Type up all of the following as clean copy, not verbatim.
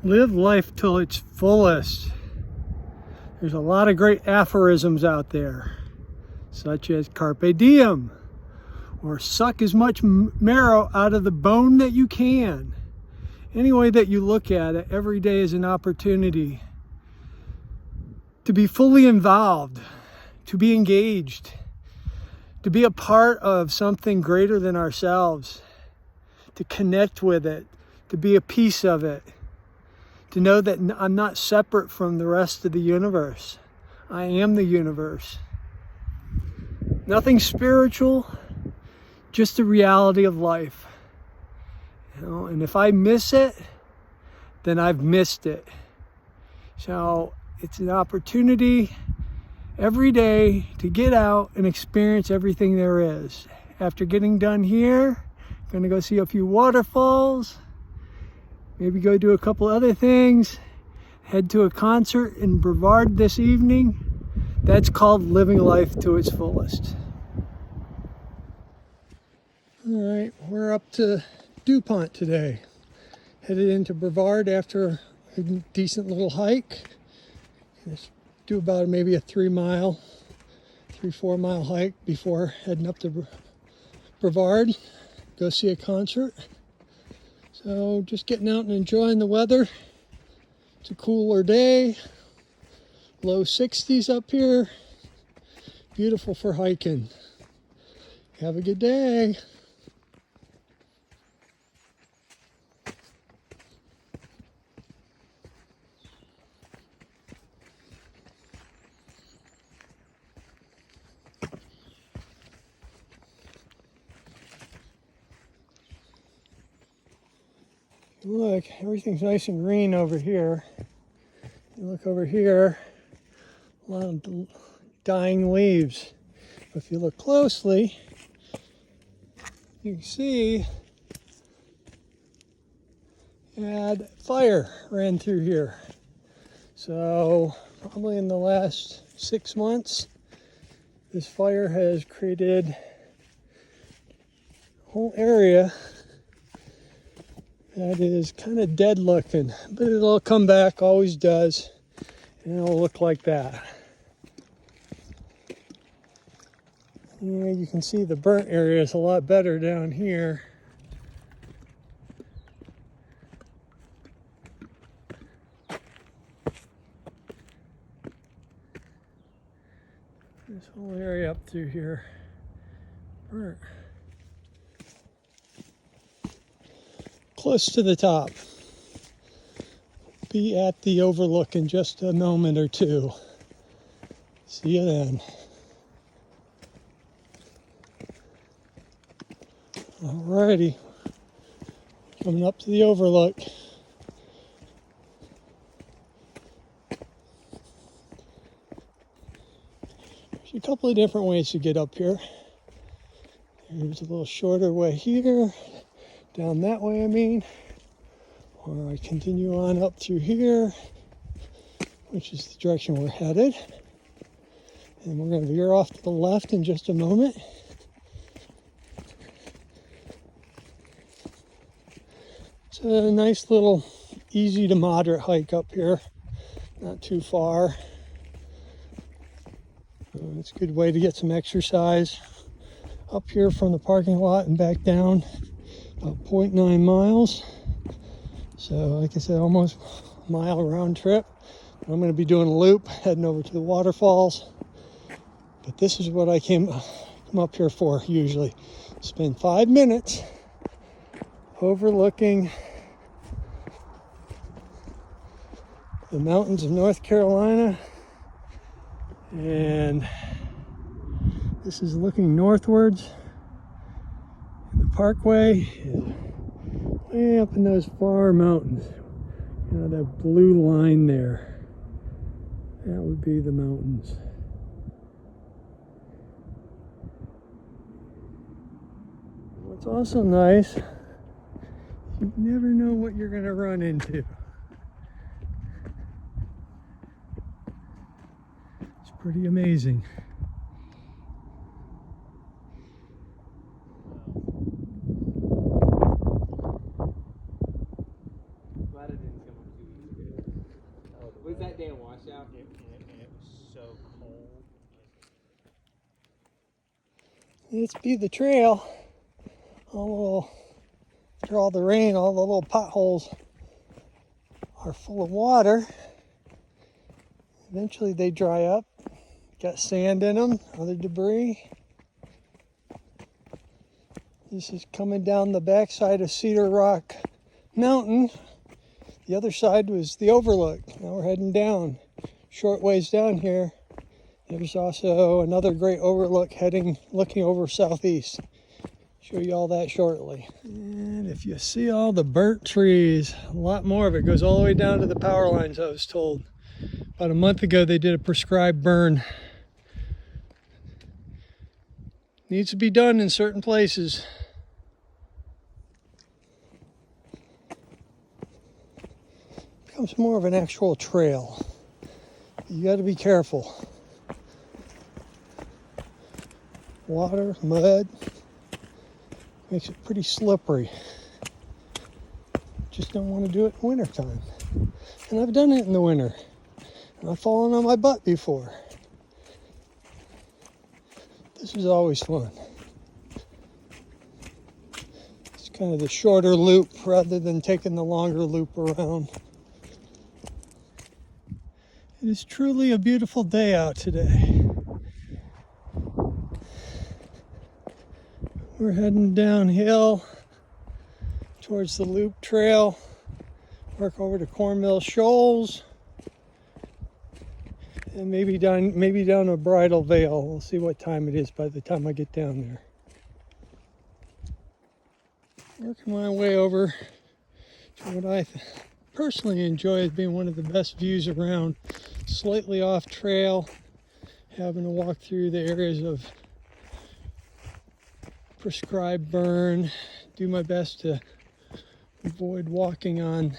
Live life till its fullest. There's a lot of great aphorisms out there, such as carpe diem, or suck as much marrow out of the bone that you can. Any way that you look at it, every day is an opportunity to be fully involved, to be engaged, to be a part of something greater than ourselves, to connect with it, to be a piece of it, to know that I'm not separate from the rest of the universe. I am the universe. Nothing spiritual, just the reality of life. You know, and if I miss it, then I've missed it. So it's an opportunity every day to get out and experience everything there is. After getting done here, I'm gonna go see a few waterfalls, maybe go do a couple other things, head to a concert in Brevard this evening. That's called living life to its fullest. All right, we're up to Dupont today. Headed into Brevard after a decent little hike. Just do about maybe a 3 to 4 mile hike before heading up to Brevard. Go see a concert. So just getting out and enjoying the weather. It's a cooler day. Low 60s up here. Beautiful for hiking. Have a good day. Look, everything's nice and green over here. You look over here, a lot of dying leaves. If you look closely, you can see fire ran through here. So probably in the last 6 months, this fire has created a whole area that is kind of dead looking, but it'll come back, always does, and it'll look like that. Yeah, you can see the burnt area is a lot better down here. This whole area up through here, burnt. Close to the top. Be at the overlook in just a moment or two. See you then. Alrighty, coming up to the overlook. There's a couple of different ways to get up here. There's a little shorter way here. Down that way, I mean, or I continue on up through here, which is the direction we're headed. And we're going to veer off to the left in just a moment. It's a nice little easy to moderate hike up here, not too far. It's a good way to get some exercise. Up here from the parking lot and back down. About 0.9 miles. So like I said, almost a mile round trip. I'm going to be doing a loop, heading over to the waterfalls. But this is what I come up here for usually. Spend 5 minutes overlooking the mountains of North Carolina. And this is looking northwards. The parkway is way up in those far mountains. You know, that blue line there. That would be the mountains. What's also nice, you never know what you're going to run into. It's pretty amazing. Was that day a washout? It was so cold. Let's be the trail. After all the rain, all the little potholes are full of water. Eventually they dry up. Got sand in them, other debris. This is coming down the backside of Cedar Rock Mountain. The other side was the overlook. Now we're heading down. Short ways down here, there's also another great overlook looking over southeast. Show you all that shortly. And if you see all the burnt trees, a lot more of it goes all the way down to the power lines, I was told. About a month ago, they did a prescribed burn. Needs to be done in certain places. Becomes more of an actual trail. You got to be careful. Water, mud, makes it pretty slippery. Just don't want to do it in wintertime. And I've done it in the winter. And I've fallen on my butt before. This is always fun. It's kind of the shorter loop rather than taking the longer loop around. It is truly a beautiful day out today. We're heading downhill towards the loop trail, work over to Corn Mill Shoals, and maybe down a Bridal Veil. We'll see what time it is by the time I get down there. Working my way over to what I personally enjoy as being one of the best views around. Slightly off trail, having to walk through the areas of prescribed burn. Do my best to avoid walking on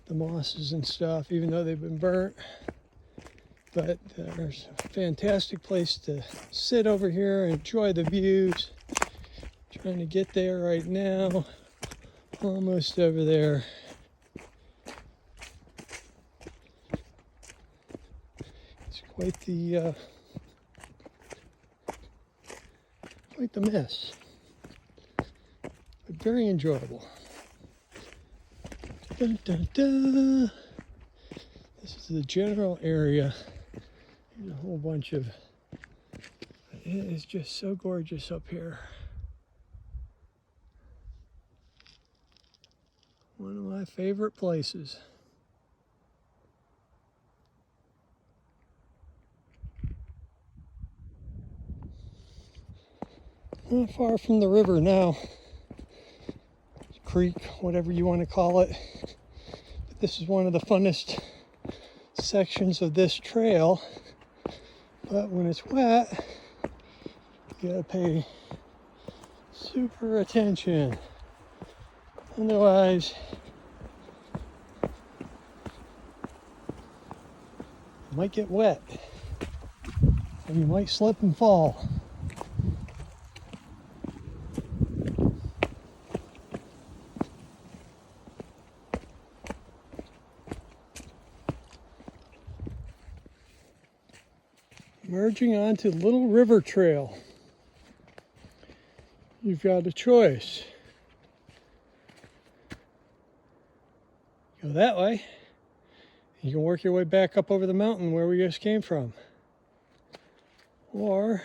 the mosses and stuff, even though they've been burnt. But there's a fantastic place to sit over here and enjoy the views. Trying to get there right now. Almost over there. It's quite the mess, but very enjoyable. Dun, dun, dun. This is the general area. There's a whole bunch of, it is just so gorgeous up here. One of my favorite places. Not far from the river now. Creek, whatever you want to call it. But this is one of the funnest sections of this trail. But when it's wet, you gotta pay super attention. Otherwise, you might get wet. And you might slip and fall. Merging onto Little River Trail. You've got a choice. Go that way. You can work your way back up over the mountain where we just came from. Or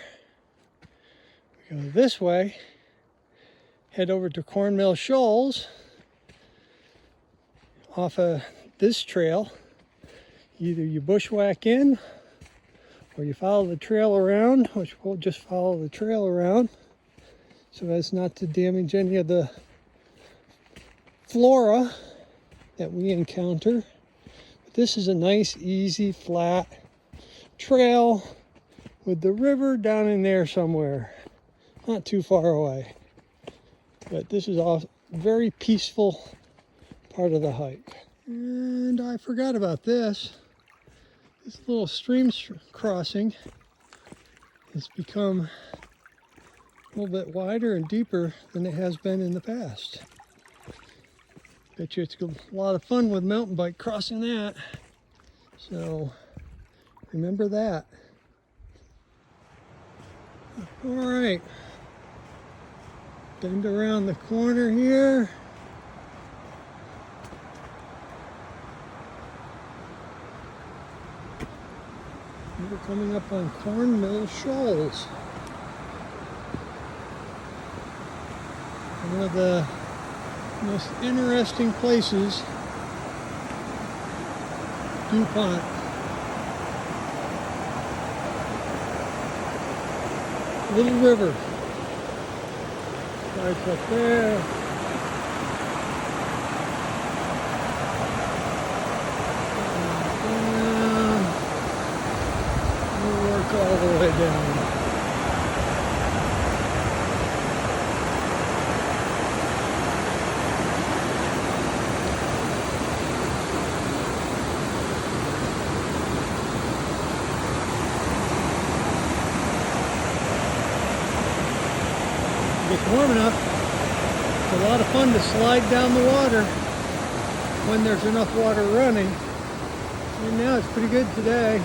we go this way, head over to Corn Mill Shoals off of this trail. Either you bushwhack in or you follow the trail around, which we'll just follow the trail around so as not to damage any of the flora that we encounter. But this is a nice, easy, flat trail with the river down in there somewhere, not too far away. But this is a very peaceful part of the hike. And I forgot about this. This little stream crossing has become a little bit wider and deeper than it has been in the past. Bet you it's a lot of fun with mountain bike crossing that. So remember that. All right. Bend around the corner here. We're coming up on Corn Mill Shoals. One of the most interesting places, Dupont. Little river. Starts up there. All the way down. It gets warm enough. It's a lot of fun to slide down the water when there's enough water running. And now it's pretty good today.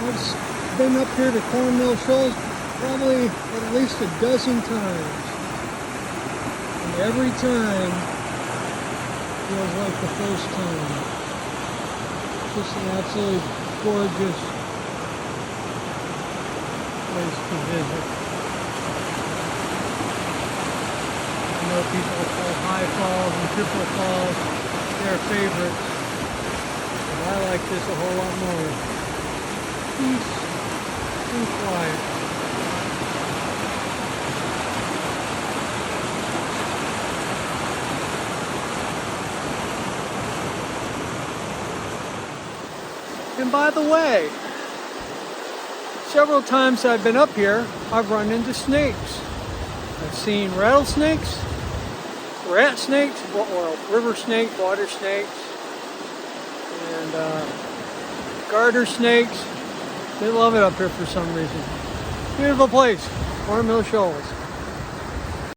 I've been up here to Corn Mill Shoals probably at least a dozen times. And every time feels like the first time. Just an absolutely gorgeous place to visit. I know people call High Falls and Triple Falls their favorites, but I like this a whole lot more. Peace and quiet. And by the way, several times I've been up here, I've run into snakes. I've seen rattlesnakes, rat snakes, or river snake, water snakes, and garter snakes. They love it up here for some reason. Beautiful place, Corn Mill Shoals.